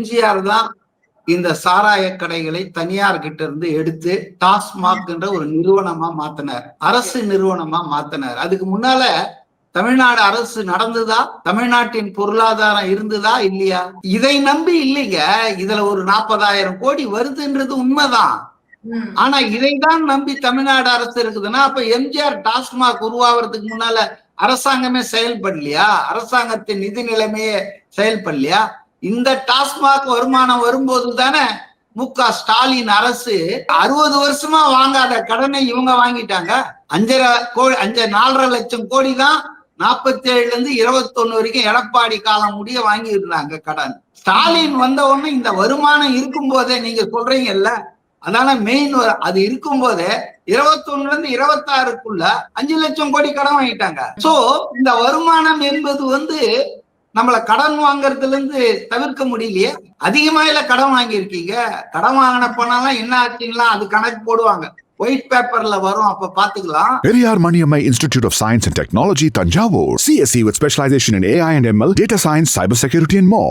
எம்ஜிஆர் தான் இந்த சாராய கடைகளை தனியார் கிட்ட இருந்து எடுத்து டாஸ்மாக் என்ற ஒரு நிறுவனமா மாத்தினார், அரசு நிறுவனமா மாத்தினார். அதுக்கு முன்னால தமிழ்நாடு அரசு நடந்துதா? தமிழ்நாட்டின் பொருளாதாரம் இருந்ததா இல்லையா? இதை நம்பி இல்லைங்க. இதுல ஒரு 40,000 கோடி வருதுன்றது உண்மைதான். ஆனா இதைதான் நம்பி தமிழ்நாடு அரசு இருக்குதுன்னா அப்ப எம்ஜிஆர் டாஸ்மாக் உருவாகிறதுக்கு முன்னால அரசாங்கமே செயல்படலையா? அரசாங்கத்தின் நிதி நிலைமையே செயல்படலையா? இந்த டாஸ்மாக் வருமானம் வரும்போது தானே மு.க. ஸ்டாலின் அரசு 60 வருஷமா வாங்காத கடனை இவங்க வாங்கிட்டாங்க. 4.5 லட்சம் கோடி தான் 47ல இருந்து 21 வரைக்கும் எடப்பாடி காலம் முடிய வாங்கி இருந்தாங்க கடன். ஸ்டாலின் வந்த உடனே இந்த வருமானம் இருக்கும் போதே நீங்க சொல்றீங்கல்ல, அதான மெயின். அது இருக்கும் போதே 21ல இருந்து 26க்குள்ள 5 லட்சம் கோடி கடன் வாங்கிட்டாங்க. சோ இந்த வருமானம் என்பது நம்மள கடன் வாங்குறதுல இருந்து தவிர்க்க முடியலையே. அதிகமா இல்ல கடன் வாங்கியிருக்கீங்க, கடன் வாங்கின பணம்லாம் என்ன ஆச்சுங்களா அது கணக்கு போடுவாங்க, ஒயிட் பேப்பர்ல வரும், அப்ப பாத்துக்கலாம். Periyar Maniammai Institute of Science and Technology, Tanjavur. CSE with specialization in AI and ML, data science, cybersecurity and more.